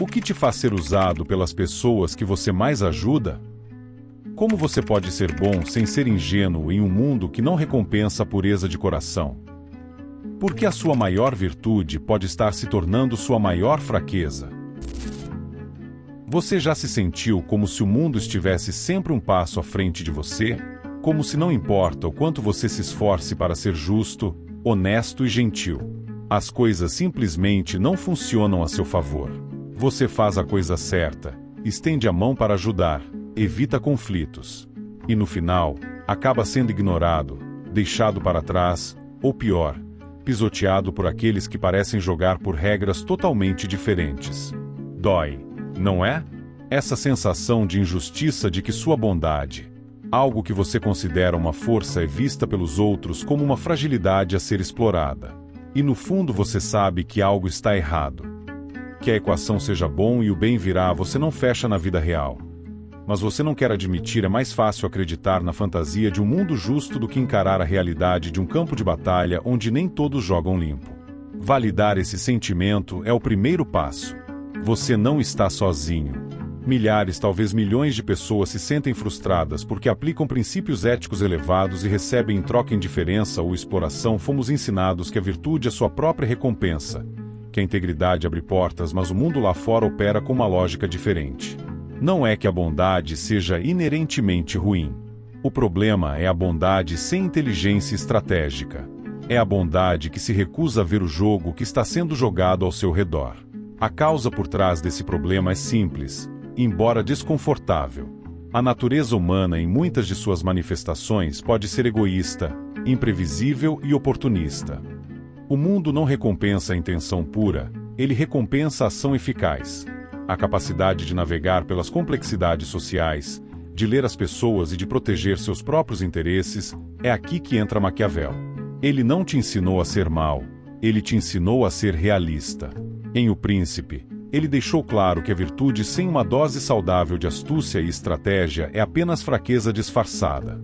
O que te faz ser usado pelas pessoas que você mais ajuda? Como você pode ser bom sem ser ingênuo em um mundo que não recompensa a pureza de coração? Por que a sua maior virtude pode estar se tornando sua maior fraqueza? Você já se sentiu como se o mundo estivesse sempre um passo à frente de você? Como se não importa o quanto você se esforce para ser justo, honesto e gentil, as coisas simplesmente não funcionam a seu favor. Você faz a coisa certa, estende a mão para ajudar, evita conflitos. E no final, acaba sendo ignorado, deixado para trás, ou pior, pisoteado por aqueles que parecem jogar por regras totalmente diferentes. Dói, não é? Essa sensação de injustiça de que sua bondade, algo que você considera uma força, é vista pelos outros como uma fragilidade a ser explorada. E no fundo você sabe que algo está errado. Que a equação seja bom e o bem virá, você não fecha na vida real. Mas você não quer admitir, é mais fácil acreditar na fantasia de um mundo justo do que encarar a realidade de um campo de batalha onde nem todos jogam limpo. Validar esse sentimento é o primeiro passo. Você não está sozinho. Milhares, talvez milhões de pessoas se sentem frustradas porque aplicam princípios éticos elevados e recebem em troca indiferença ou exploração. Fomos ensinados que a virtude é sua própria recompensa, que a integridade abre portas, mas o mundo lá fora opera com uma lógica diferente. Não é que a bondade seja inerentemente ruim. O problema é a bondade sem inteligência estratégica. É a bondade que se recusa a ver o jogo que está sendo jogado ao seu redor. A causa por trás desse problema é simples, embora desconfortável. A natureza humana, em muitas de suas manifestações, pode ser egoísta, imprevisível e oportunista. O mundo não recompensa a intenção pura, ele recompensa a ação eficaz. A capacidade de navegar pelas complexidades sociais, de ler as pessoas e de proteger seus próprios interesses, é aqui que entra Maquiavel. Ele não te ensinou a ser mau, ele te ensinou a ser realista. Em O Príncipe, ele deixou claro que a virtude sem uma dose saudável de astúcia e estratégia é apenas fraqueza disfarçada.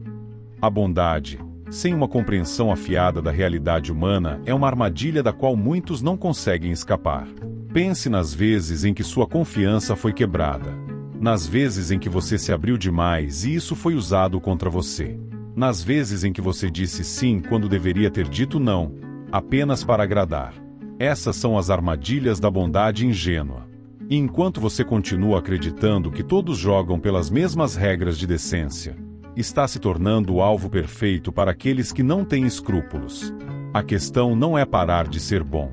A bondade, sem uma compreensão afiada da realidade humana, é uma armadilha da qual muitos não conseguem escapar. Pense nas vezes em que sua confiança foi quebrada. Nas vezes em que você se abriu demais e isso foi usado contra você. Nas vezes em que você disse sim quando deveria ter dito não, apenas para agradar. Essas são as armadilhas da bondade ingênua. E enquanto você continua acreditando que todos jogam pelas mesmas regras de decência, está se tornando o alvo perfeito para aqueles que não têm escrúpulos. A questão não é parar de ser bom.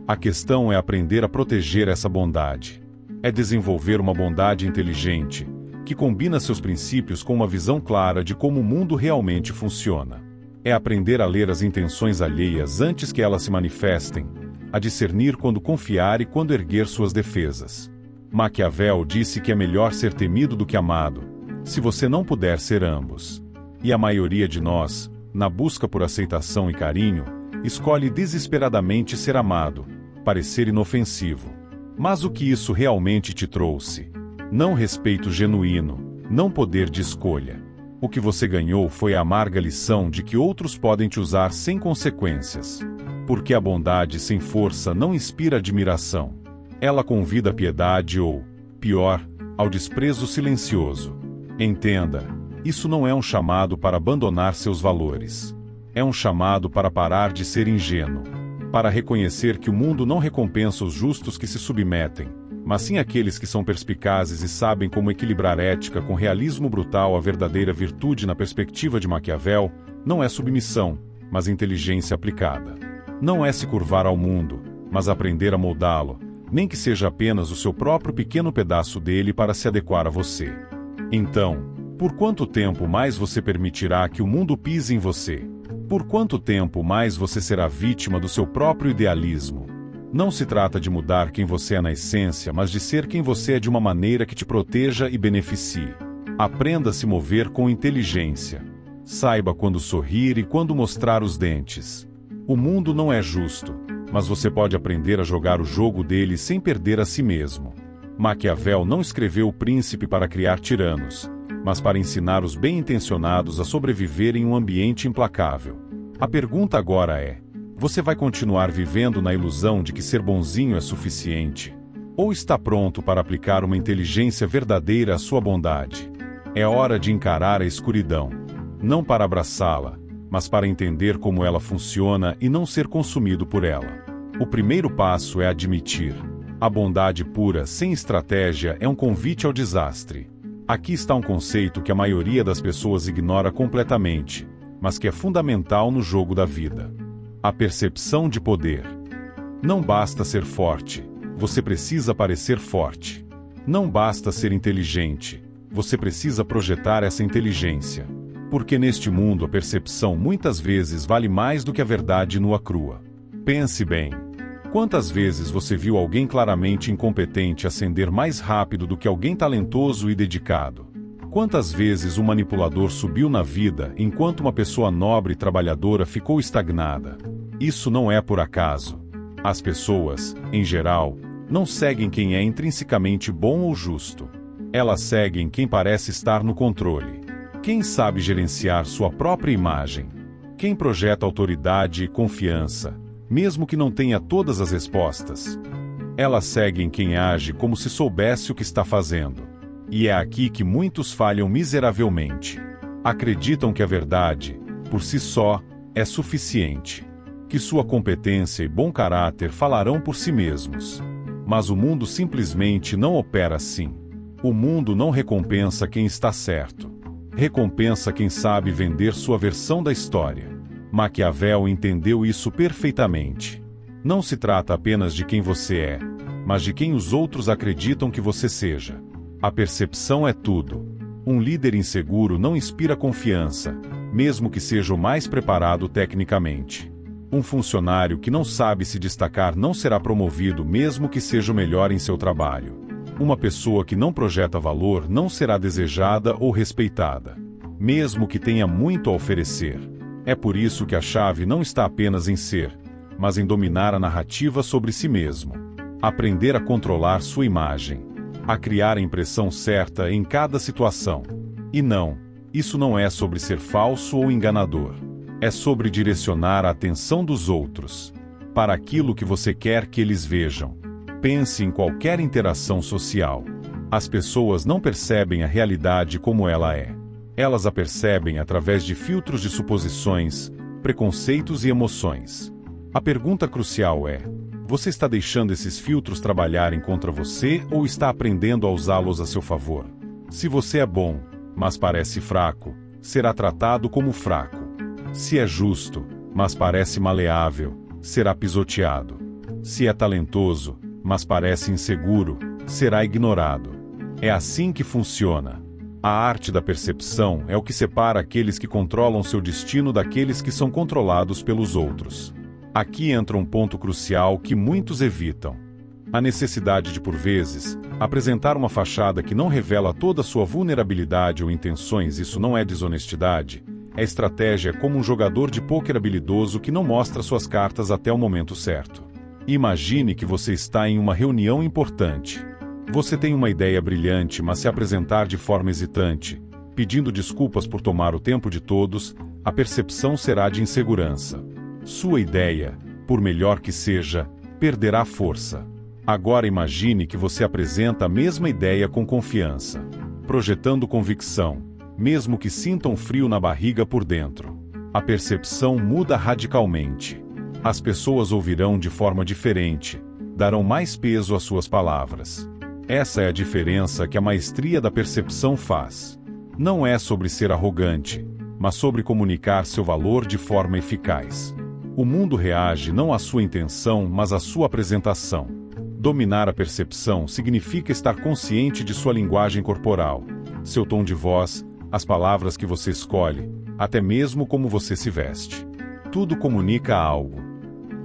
A questão é aprender a proteger essa bondade. É desenvolver uma bondade inteligente, que combina seus princípios com uma visão clara de como o mundo realmente funciona. É aprender a ler as intenções alheias antes que elas se manifestem, a discernir quando confiar e quando erguer suas defesas. Maquiavel disse que é melhor ser temido do que amado, se você não puder ser ambos. E a maioria de nós, na busca por aceitação e carinho, escolhe desesperadamente ser amado, parecer inofensivo. Mas o que isso realmente te trouxe? Não respeito genuíno, não poder de escolha. O que você ganhou foi a amarga lição de que outros podem te usar sem consequências. Porque a bondade sem força não inspira admiração. Ela convida à piedade ou, pior, ao desprezo silencioso. Entenda, isso não é um chamado para abandonar seus valores. É um chamado para parar de ser ingênuo. Para reconhecer que o mundo não recompensa os justos que se submetem, mas sim aqueles que são perspicazes e sabem como equilibrar ética com realismo brutal. A verdadeira virtude na perspectiva de Maquiavel não é submissão, mas inteligência aplicada. Não é se curvar ao mundo, mas aprender a moldá-lo, nem que seja apenas o seu próprio pequeno pedaço dele para se adequar a você. Então, por quanto tempo mais você permitirá que o mundo pise em você? Por quanto tempo mais você será vítima do seu próprio idealismo? Não se trata de mudar quem você é na essência, mas de ser quem você é de uma maneira que te proteja e beneficie. Aprenda a se mover com inteligência. Saiba quando sorrir e quando mostrar os dentes. O mundo não é justo, mas você pode aprender a jogar o jogo dele sem perder a si mesmo. Maquiavel não escreveu O Príncipe para criar tiranos, mas para ensinar os bem-intencionados a sobreviver em um ambiente implacável. A pergunta agora é: você vai continuar vivendo na ilusão de que ser bonzinho é suficiente? Ou está pronto para aplicar uma inteligência verdadeira à sua bondade? É hora de encarar a escuridão. Não para abraçá-la, mas para entender como ela funciona e não ser consumido por ela. O primeiro passo é admitir. A bondade pura, sem estratégia, é um convite ao desastre. Aqui está um conceito que a maioria das pessoas ignora completamente, mas que é fundamental no jogo da vida. A percepção de poder. Não basta ser forte, você precisa parecer forte. Não basta ser inteligente, você precisa projetar essa inteligência. Porque neste mundo a percepção muitas vezes vale mais do que a verdade nua crua. Pense bem. Quantas vezes você viu alguém claramente incompetente ascender mais rápido do que alguém talentoso e dedicado? Quantas vezes um manipulador subiu na vida enquanto uma pessoa nobre e trabalhadora ficou estagnada? Isso não é por acaso. As pessoas, em geral, não seguem quem é intrinsecamente bom ou justo. Elas seguem quem parece estar no controle. Quem sabe gerenciar sua própria imagem. Quem projeta autoridade e confiança, mesmo que não tenha todas as respostas. Elas seguem quem age como se soubesse o que está fazendo. E é aqui que muitos falham miseravelmente. Acreditam que a verdade, por si só, é suficiente. Que sua competência e bom caráter falarão por si mesmos. Mas o mundo simplesmente não opera assim. O mundo não recompensa quem está certo. Recompensa quem sabe vender sua versão da história. Maquiavel entendeu isso perfeitamente. Não se trata apenas de quem você é, mas de quem os outros acreditam que você seja. A percepção é tudo. Um líder inseguro não inspira confiança, mesmo que seja o mais preparado tecnicamente. Um funcionário que não sabe se destacar não será promovido mesmo que seja o melhor em seu trabalho. Uma pessoa que não projeta valor não será desejada ou respeitada, mesmo que tenha muito a oferecer. É por isso que a chave não está apenas em ser, mas em dominar a narrativa sobre si mesmo. Aprender a controlar sua imagem. A criar a impressão certa em cada situação. E não, isso não é sobre ser falso ou enganador. É sobre direcionar a atenção dos outros para aquilo que você quer que eles vejam. Pense em qualquer interação social. As pessoas não percebem a realidade como ela é. Elas a percebem através de filtros de suposições, preconceitos e emoções. A pergunta crucial é: você está deixando esses filtros trabalharem contra você ou está aprendendo a usá-los a seu favor? Se você é bom, mas parece fraco, será tratado como fraco. Se é justo, mas parece maleável, será pisoteado. Se é talentoso, mas parece inseguro, será ignorado. É assim que funciona. A arte da percepção é o que separa aqueles que controlam seu destino daqueles que são controlados pelos outros. Aqui entra um ponto crucial que muitos evitam. A necessidade de, por vezes, apresentar uma fachada que não revela toda a sua vulnerabilidade ou intenções. Isso não é desonestidade. É estratégia como um jogador de pôquer habilidoso que não mostra suas cartas até o momento certo. Imagine que você está em uma reunião importante. Você tem uma ideia brilhante, mas se apresentar de forma hesitante, pedindo desculpas por tomar o tempo de todos, a percepção será de insegurança. Sua ideia, por melhor que seja, perderá força. Agora imagine que você apresenta a mesma ideia com confiança, projetando convicção, mesmo que sinta um frio na barriga por dentro. A percepção muda radicalmente. As pessoas ouvirão de forma diferente, darão mais peso às suas palavras. Essa é a diferença que a maestria da percepção faz. Não é sobre ser arrogante, mas sobre comunicar seu valor de forma eficaz. O mundo reage não à sua intenção, mas à sua apresentação. Dominar a percepção significa estar consciente de sua linguagem corporal, seu tom de voz, as palavras que você escolhe, até mesmo como você se veste. Tudo comunica algo.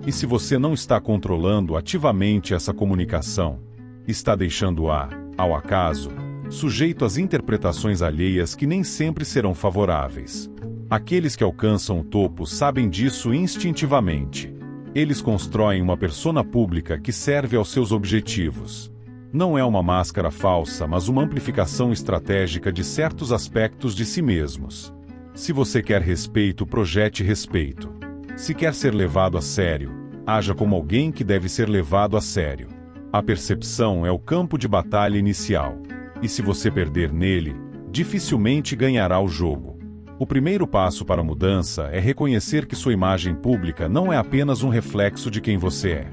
E se você não está controlando ativamente essa comunicação, está deixando-a, ao acaso, sujeito às interpretações alheias que nem sempre serão favoráveis. Aqueles que alcançam o topo sabem disso instintivamente. Eles constroem uma persona pública que serve aos seus objetivos. Não é uma máscara falsa, mas uma amplificação estratégica de certos aspectos de si mesmos. Se você quer respeito, projete respeito. Se quer ser levado a sério, haja como alguém que deve ser levado a sério. A percepção é o campo de batalha inicial. E se você perder nele, dificilmente ganhará o jogo. O primeiro passo para a mudança é reconhecer que sua imagem pública não é apenas um reflexo de quem você é.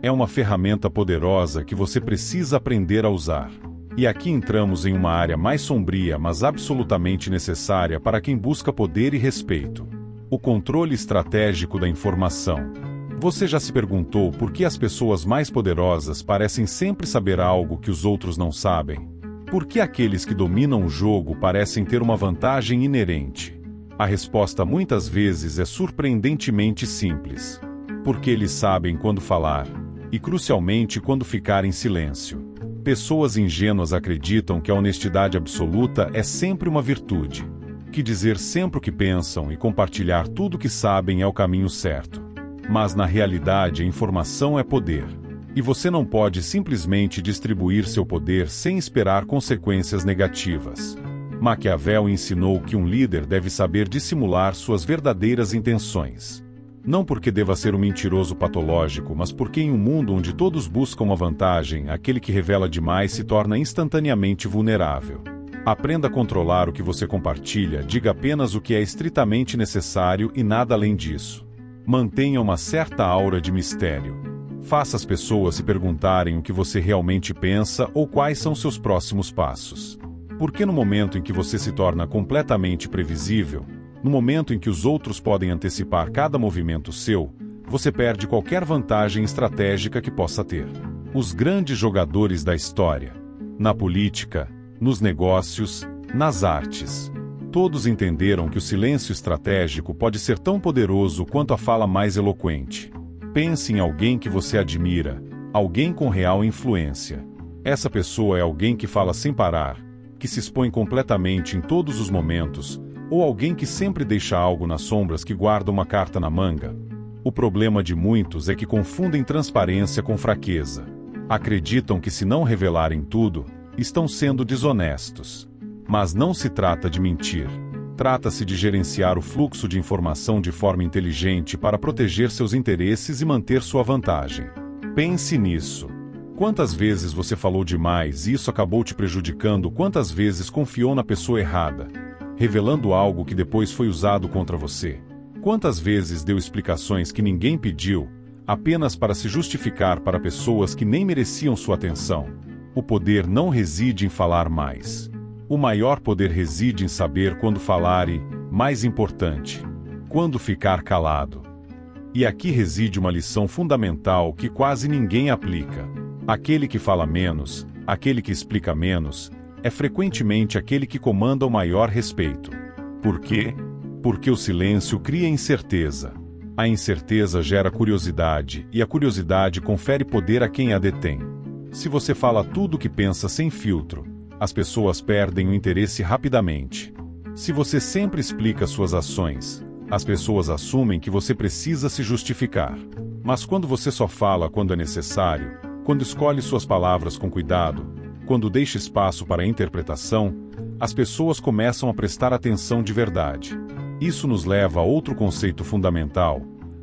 É uma ferramenta poderosa que você precisa aprender a usar. E aqui entramos em uma área mais sombria, mas absolutamente necessária para quem busca poder e respeito. O controle estratégico da informação. Você já se perguntou por que as pessoas mais poderosas parecem sempre saber algo que os outros não sabem? Por que aqueles que dominam o jogo parecem ter uma vantagem inerente? A resposta muitas vezes é surpreendentemente simples. Porque eles sabem quando falar, e crucialmente quando ficar em silêncio. Pessoas ingênuas acreditam que a honestidade absoluta é sempre uma virtude, que dizer sempre o que pensam e compartilhar tudo o que sabem é o caminho certo. Mas na realidade a informação é poder. E você não pode simplesmente distribuir seu poder sem esperar consequências negativas. Maquiavel ensinou que um líder deve saber dissimular suas verdadeiras intenções. Não porque deva ser um mentiroso patológico, mas porque em um mundo onde todos buscam a vantagem, aquele que revela demais se torna instantaneamente vulnerável. Aprenda a controlar o que você compartilha, diga apenas o que é estritamente necessário e nada além disso. Mantenha uma certa aura de mistério. Faça as pessoas se perguntarem o que você realmente pensa ou quais são seus próximos passos. Porque no momento em que você se torna completamente previsível, no momento em que os outros podem antecipar cada movimento seu, você perde qualquer vantagem estratégica que possa ter. Os grandes jogadores da história, na política, nos negócios, nas artes, todos entenderam que o silêncio estratégico pode ser tão poderoso quanto a fala mais eloquente. Pense em alguém que você admira, alguém com real influência. Essa pessoa é alguém que fala sem parar, que se expõe completamente em todos os momentos, ou alguém que sempre deixa algo nas sombras que guarda uma carta na manga. O problema de muitos é que confundem transparência com fraqueza. Acreditam que se não revelarem tudo, estão sendo desonestos. Mas não se trata de mentir. Trata-se de gerenciar o fluxo de informação de forma inteligente para proteger seus interesses e manter sua vantagem. Pense nisso. Quantas vezes você falou demais e isso acabou te prejudicando? Quantas vezes confiou na pessoa errada, revelando algo que depois foi usado contra você? Quantas vezes deu explicações que ninguém pediu, apenas para se justificar para pessoas que nem mereciam sua atenção? O poder não reside em falar mais. O maior poder reside em saber quando falar e, mais importante, quando ficar calado. E aqui reside uma lição fundamental que quase ninguém aplica. Aquele que fala menos, aquele que explica menos, é frequentemente aquele que comanda o maior respeito. Por quê? Porque o silêncio cria incerteza. A incerteza gera curiosidade, e a curiosidade confere poder a quem a detém. Se você fala tudo o que pensa sem filtro, as pessoas perdem o interesse rapidamente. Se você sempre explica suas ações, as pessoas assumem que você precisa se justificar. Mas quando você só fala quando é necessário, quando escolhe suas palavras com cuidado, quando deixa espaço para a interpretação, as pessoas começam a prestar atenção de verdade. Isso nos leva a outro conceito fundamental: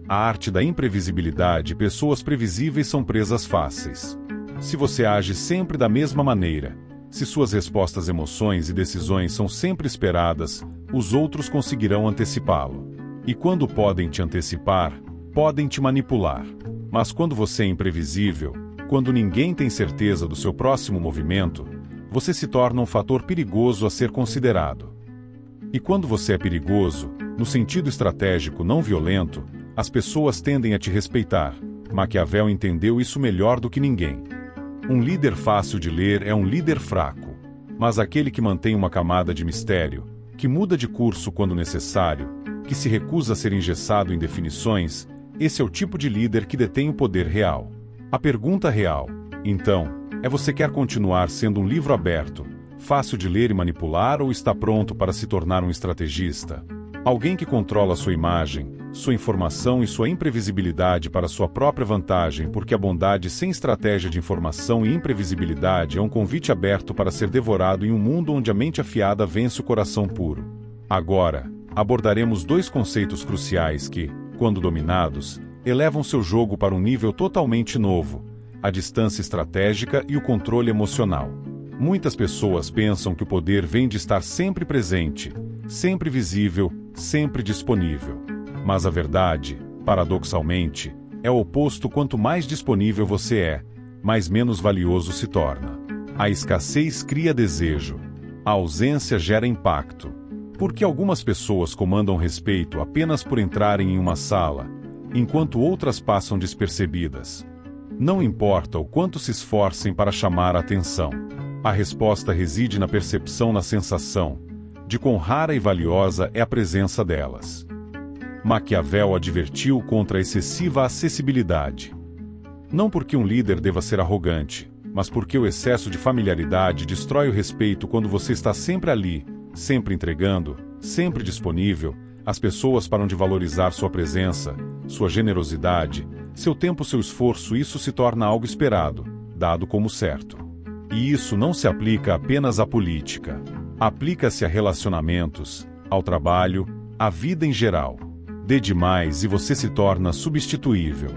a arte da imprevisibilidade. Pessoas previsíveis são presas fáceis. Se você age sempre da mesma maneira, se suas respostas, emoções e decisões são sempre esperadas, os outros conseguirão antecipá-lo. E quando podem te antecipar, podem te manipular. Mas quando você é imprevisível, quando ninguém tem certeza do seu próximo movimento, você se torna um fator perigoso a ser considerado. E quando você é perigoso, no sentido estratégico não violento, as pessoas tendem a te respeitar. Maquiavel entendeu isso melhor do que ninguém. Um líder fácil de ler é um líder fraco. Mas aquele que mantém uma camada de mistério, que muda de curso quando necessário, que se recusa a ser engessado em definições, esse é o tipo de líder que detém o poder real. A pergunta real, então, é: você quer continuar sendo um livro aberto, fácil de ler e manipular, ou está pronto para se tornar um estrategista? Alguém que controla sua imagem, sua informação e sua imprevisibilidade para sua própria vantagem, porque a bondade sem estratégia de informação e imprevisibilidade é um convite aberto para ser devorado em um mundo onde a mente afiada vence o coração puro. Agora, abordaremos dois conceitos cruciais que, quando dominados, elevam seu jogo para um nível totalmente novo, a distância estratégica e o controle emocional. Muitas pessoas pensam que o poder vem de estar sempre presente, sempre visível, sempre disponível. Mas a verdade, paradoxalmente, é o oposto. Quanto mais disponível você é, mais menos valioso se torna. A escassez cria desejo. A ausência gera impacto. Porque algumas pessoas comandam respeito apenas por entrarem em uma sala, enquanto outras passam despercebidas. Não importa o quanto se esforcem para chamar a atenção. A resposta reside na percepção, na sensação de quão rara e valiosa é a presença delas. Maquiavel advertiu contra a excessiva acessibilidade. Não porque um líder deva ser arrogante, mas porque o excesso de familiaridade destrói o respeito. Quando você está sempre ali, sempre entregando, sempre disponível, as pessoas param de valorizar sua presença, sua generosidade, seu tempo, seu esforço. Isso se torna algo esperado, dado como certo. E isso não se aplica apenas à política. Aplica-se a relacionamentos, ao trabalho, à vida em geral. Dê demais e você se torna substituível.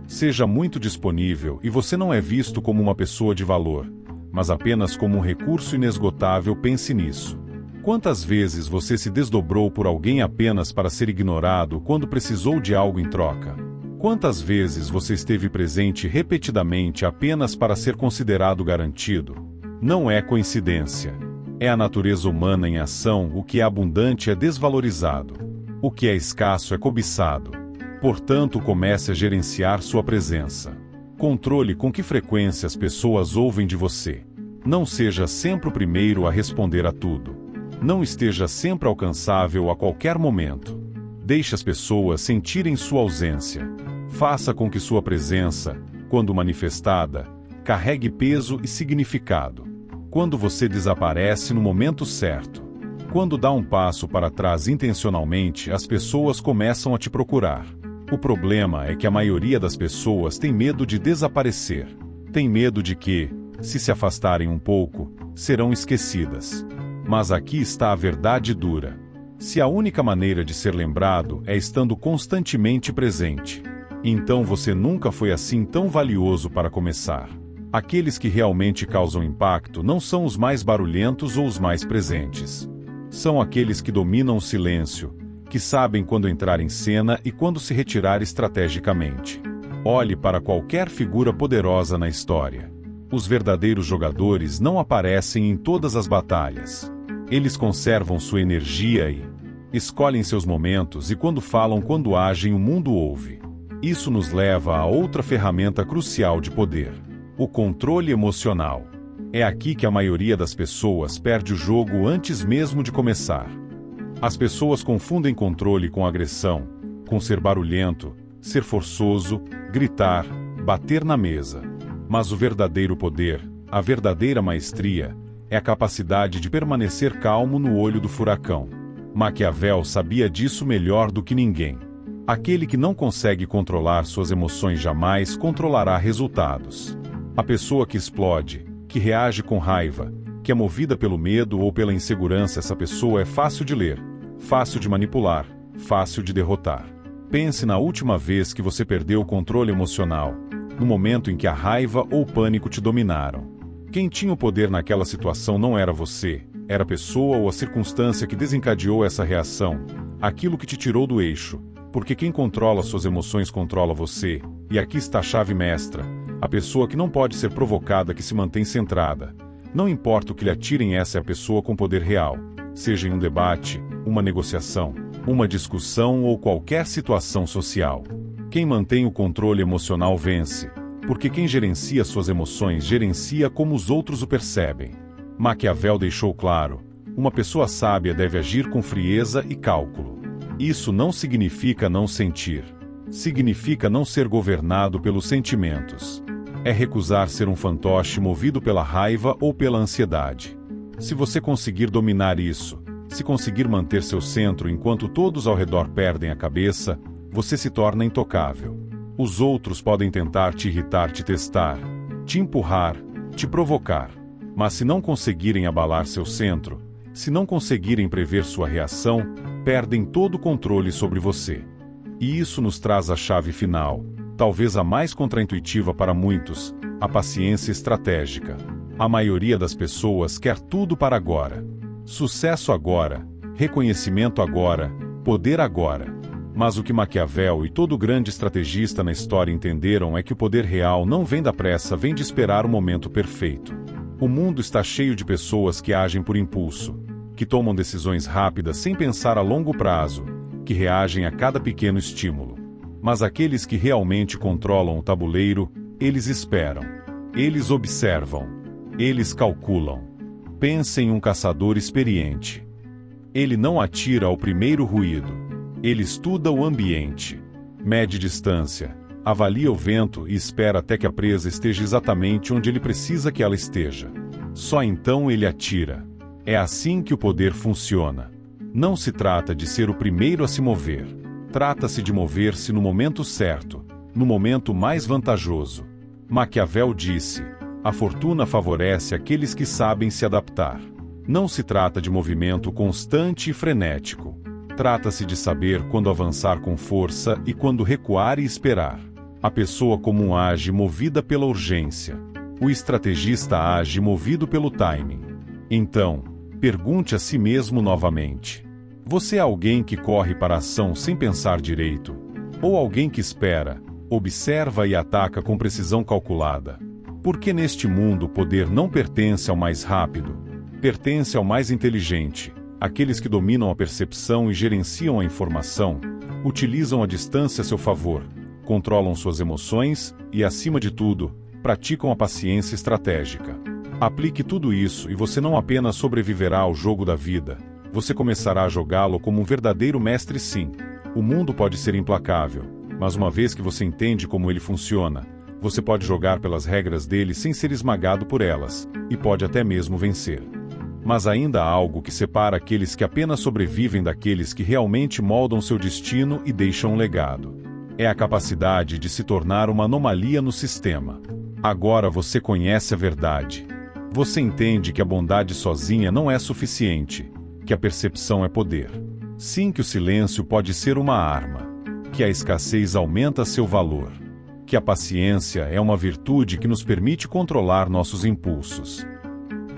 Seja muito disponível e você não é visto como uma pessoa de valor, mas apenas como um recurso inesgotável. Pense nisso. Quantas vezes você se desdobrou por alguém apenas para ser ignorado quando precisou de algo em troca? Quantas vezes você esteve presente repetidamente apenas para ser considerado garantido? Não é coincidência. É a natureza humana em ação. O que é abundante é desvalorizado. O que é escasso é cobiçado. Portanto, comece a gerenciar sua presença. Controle com que frequência as pessoas ouvem de você. Não seja sempre o primeiro a responder a tudo. Não esteja sempre alcançável a qualquer momento. Deixe as pessoas sentirem sua ausência. Faça com que sua presença, quando manifestada, carregue peso e significado. Quando você desaparece no momento certo, quando dá um passo para trás intencionalmente, as pessoas começam a te procurar. O problema é que a maioria das pessoas tem medo de desaparecer. Tem medo de que, se afastarem um pouco, serão esquecidas. Mas aqui está a verdade dura. Se a única maneira de ser lembrado é estando constantemente presente, então você nunca foi assim tão valioso. Para começar, aqueles que realmente causam impacto não são os mais barulhentos ou os mais presentes. São aqueles que dominam o silêncio, que sabem quando entrar em cena e quando se retirar estrategicamente. Olhe para qualquer figura poderosa na história. Os verdadeiros jogadores não aparecem em todas as batalhas. Eles conservam sua energia e escolhem seus momentos, e quando falam, quando agem, o mundo ouve. Isso nos leva a outra ferramenta crucial de poder: o controle emocional. É aqui que a maioria das pessoas perde o jogo antes mesmo de começar. As pessoas confundem controle com agressão, com ser barulhento, ser forçoso, gritar, bater na mesa. Mas o verdadeiro poder, a verdadeira maestria, é a capacidade de permanecer calmo no olho do furacão. Maquiavel sabia disso melhor do que ninguém. Aquele que não consegue controlar suas emoções jamais controlará resultados. A pessoa que explode, que reage com raiva, que é movida pelo medo ou pela insegurança, essa pessoa é fácil de ler, fácil de manipular, fácil de derrotar. Pense na última vez que você perdeu o controle emocional, no momento em que a raiva ou o pânico te dominaram. Quem tinha o poder naquela situação não era você, era a pessoa ou a circunstância que desencadeou essa reação, aquilo que te tirou do eixo, porque quem controla suas emoções controla você, e aqui está a chave mestra: a pessoa que não pode ser provocada, que se mantém centrada. Não importa o que lhe atirem, essa é a pessoa com poder real, seja em um debate, uma negociação, uma discussão ou qualquer situação social. Quem mantém o controle emocional vence, porque quem gerencia suas emoções gerencia como os outros o percebem. Maquiavel deixou claro: uma pessoa sábia deve agir com frieza e cálculo. Isso não significa não sentir. Significa não ser governado pelos sentimentos. É recusar ser um fantoche movido pela raiva ou pela ansiedade. Se você conseguir dominar isso, se conseguir manter seu centro enquanto todos ao redor perdem a cabeça, você se torna intocável. Os outros podem tentar te irritar, te testar, te empurrar, te provocar. Mas se não conseguirem abalar seu centro, se não conseguirem prever sua reação, perdem todo o controle sobre você. E isso nos traz a chave final: Talvez a mais contraintuitiva para muitos, a paciência estratégica. A maioria das pessoas quer tudo para agora. Sucesso agora, reconhecimento agora, poder agora. Mas o que Maquiavel e todo grande estrategista na história entenderam é que o poder real não vem da pressa, vem de esperar o momento perfeito. O mundo está cheio de pessoas que agem por impulso, que tomam decisões rápidas sem pensar a longo prazo, que reagem a cada pequeno estímulo. Mas aqueles que realmente controlam o tabuleiro, eles esperam. Eles observam. Eles calculam. Pense em um caçador experiente. Ele não atira ao primeiro ruído. Ele estuda o ambiente, mede distância, avalia o vento e espera até que a presa esteja exatamente onde ele precisa que ela esteja. Só então ele atira. É assim que o poder funciona. Não se trata de ser o primeiro a se mover. Trata-se de mover-se no momento certo, no momento mais vantajoso. Maquiavel disse: a fortuna favorece aqueles que sabem se adaptar. Não se trata de movimento constante e frenético. Trata-se de saber quando avançar com força e quando recuar e esperar. A pessoa comum age movida pela urgência. O estrategista age movido pelo timing. Então, pergunte a si mesmo novamente: você é alguém que corre para a ação sem pensar direito? Ou alguém que espera, observa e ataca com precisão calculada? Porque neste mundo o poder não pertence ao mais rápido, pertence ao mais inteligente. Aqueles que dominam a percepção e gerenciam a informação, utilizam a distância a seu favor, controlam suas emoções e, acima de tudo, praticam a paciência estratégica. Aplique tudo isso e você não apenas sobreviverá ao jogo da vida, você começará a jogá-lo como um verdadeiro mestre. Sim, o mundo pode ser implacável, mas uma vez que você entende como ele funciona, você pode jogar pelas regras dele sem ser esmagado por elas, e pode até mesmo vencer. Mas ainda há algo que separa aqueles que apenas sobrevivem daqueles que realmente moldam seu destino e deixam um legado. É a capacidade de se tornar uma anomalia no sistema. Agora você conhece a verdade. Você entende que a bondade sozinha não é suficiente, que a percepção é poder. Sim, que o silêncio pode ser uma arma, que a escassez aumenta seu valor, que a paciência é uma virtude que nos permite controlar nossos impulsos.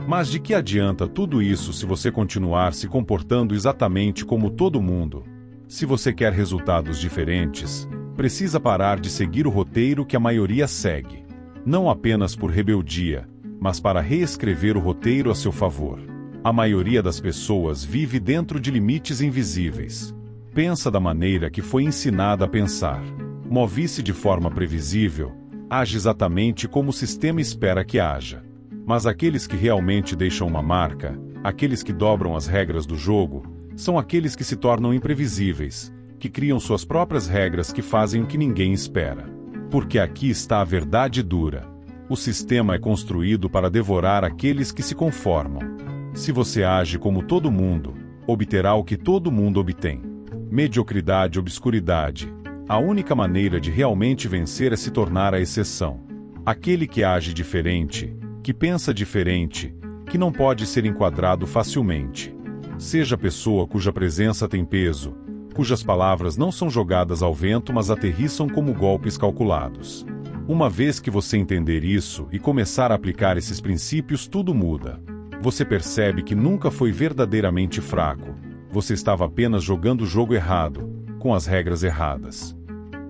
Mas de que adianta tudo isso se você continuar se comportando exatamente como todo mundo? Se você quer resultados diferentes, precisa parar de seguir o roteiro que a maioria segue. Não apenas por rebeldia, mas para reescrever o roteiro a seu favor. A maioria das pessoas vive dentro de limites invisíveis. Pensa da maneira que foi ensinada a pensar. Move-se de forma previsível, age exatamente como o sistema espera que haja. Mas aqueles que realmente deixam uma marca, aqueles que dobram as regras do jogo, são aqueles que se tornam imprevisíveis, que criam suas próprias regras que fazem o que ninguém espera. Porque aqui está a verdade dura. O sistema é construído para devorar aqueles que se conformam. Se você age como todo mundo, obterá o que todo mundo obtém. Mediocridade, obscuridade. A única maneira de realmente vencer é se tornar a exceção. Aquele que age diferente, que pensa diferente, que não pode ser enquadrado facilmente. Seja a pessoa cuja presença tem peso, cujas palavras não são jogadas ao vento mas aterrissam como golpes calculados. Uma vez que você entender isso e começar a aplicar esses princípios, tudo muda. Você percebe que nunca foi verdadeiramente fraco. Você estava apenas jogando o jogo errado, com as regras erradas.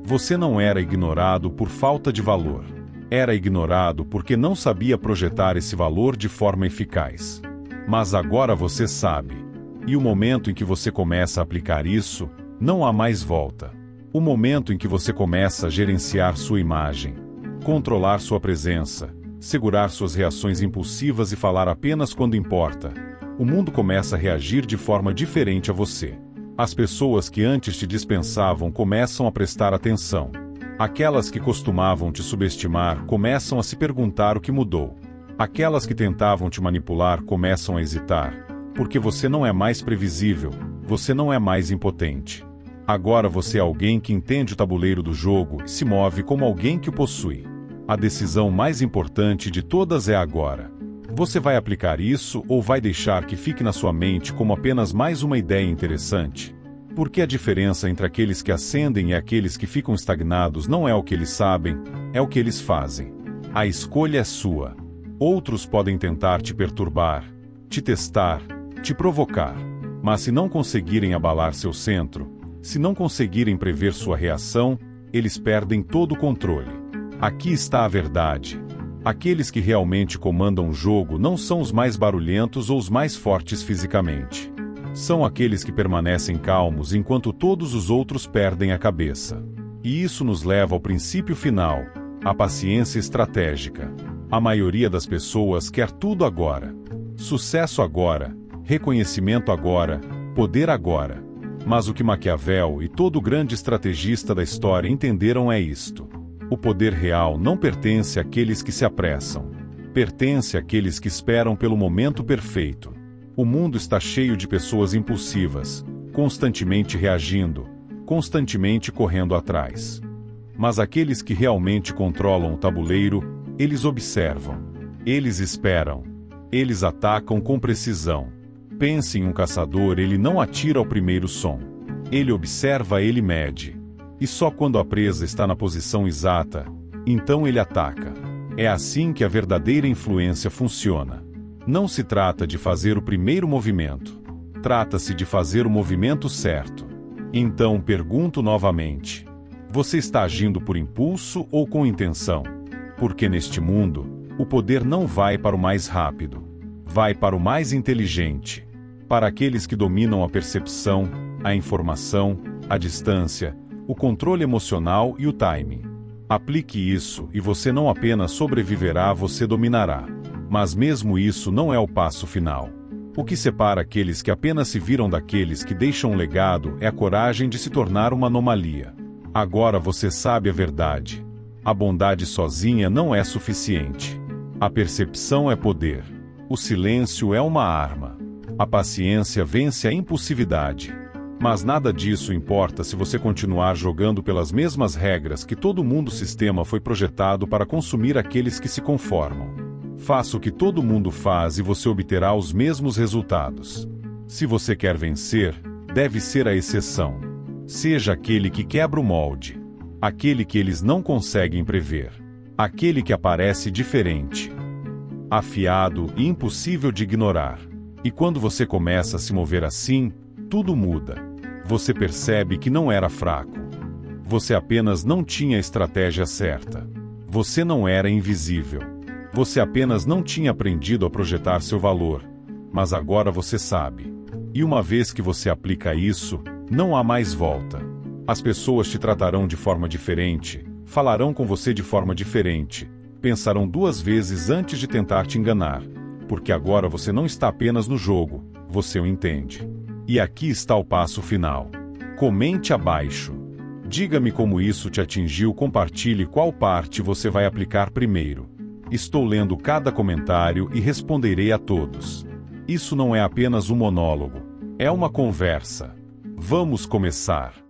Você não era ignorado por falta de valor. Era ignorado porque não sabia projetar esse valor de forma eficaz. Mas agora você sabe. E o momento em que você começa a aplicar isso, não há mais volta. O momento em que você começa a gerenciar sua imagem, controlar sua presença, segurar suas reações impulsivas e falar apenas quando importa, o mundo começa a reagir de forma diferente a você. As pessoas que antes te dispensavam começam a prestar atenção. Aquelas que costumavam te subestimar começam a se perguntar o que mudou. Aquelas que tentavam te manipular começam a hesitar, porque você não é mais previsível, você não é mais impotente. Agora você é alguém que entende o tabuleiro do jogo e se move como alguém que o possui. A decisão mais importante de todas é agora. Você vai aplicar isso ou vai deixar que fique na sua mente como apenas mais uma ideia interessante? Porque a diferença entre aqueles que ascendem e aqueles que ficam estagnados não é o que eles sabem, é o que eles fazem. A escolha é sua. Outros podem tentar te perturbar, te testar, te provocar. Mas se não conseguirem abalar seu centro, se não conseguirem prever sua reação, eles perdem todo o controle. Aqui está a verdade. Aqueles que realmente comandam o jogo não são os mais barulhentos ou os mais fortes fisicamente. São aqueles que permanecem calmos enquanto todos os outros perdem a cabeça. E isso nos leva ao princípio final, a paciência estratégica. A maioria das pessoas quer tudo agora. Sucesso agora, reconhecimento agora, poder agora. Mas o que Maquiavel e todo grande estrategista da história entenderam é isto. O poder real não pertence àqueles que se apressam. Pertence àqueles que esperam pelo momento perfeito. O mundo está cheio de pessoas impulsivas, constantemente reagindo, constantemente correndo atrás. Mas aqueles que realmente controlam o tabuleiro, eles observam, eles esperam, eles atacam com precisão. Pense em um caçador, ele não atira ao primeiro som. Ele observa, ele mede. E só quando a presa está na posição exata, então ele ataca. É assim que a verdadeira influência funciona. Não se trata de fazer o primeiro movimento. Trata-se de fazer o movimento certo. Então pergunto novamente: você está agindo por impulso ou com intenção? Porque neste mundo, o poder não vai para o mais rápido. Vai para o mais inteligente. Para aqueles que dominam a percepção, a informação, a distância, o controle emocional e o timing. Aplique isso e você não apenas sobreviverá, você dominará. Mas mesmo isso não é o passo final. O que separa aqueles que apenas se viram daqueles que deixam um legado é a coragem de se tornar uma anomalia. Agora você sabe a verdade. A bondade sozinha não é suficiente. A percepção é poder. O silêncio é uma arma. A paciência vence a impulsividade. Mas nada disso importa se você continuar jogando pelas mesmas regras que todo mundo. O sistema foi projetado para consumir aqueles que se conformam. Faça o que todo mundo faz e você obterá os mesmos resultados. Se você quer vencer, deve ser a exceção. Seja aquele que quebra o molde. Aquele que eles não conseguem prever. Aquele que aparece diferente. Afiado e impossível de ignorar. E quando você começa a se mover assim, tudo muda. Você percebe que não era fraco. Você apenas não tinha a estratégia certa. Você não era invisível. Você apenas não tinha aprendido a projetar seu valor. Mas agora você sabe. E uma vez que você aplica isso, não há mais volta. As pessoas te tratarão de forma diferente, falarão com você de forma diferente, pensarão duas vezes antes de tentar te enganar. Porque agora você não está apenas no jogo, você o entende. E aqui está o passo final. Comente abaixo. Diga-me como isso te atingiu, compartilhe qual parte você vai aplicar primeiro. Estou lendo cada comentário e responderei a todos. Isso não é apenas um monólogo, é uma conversa. Vamos começar.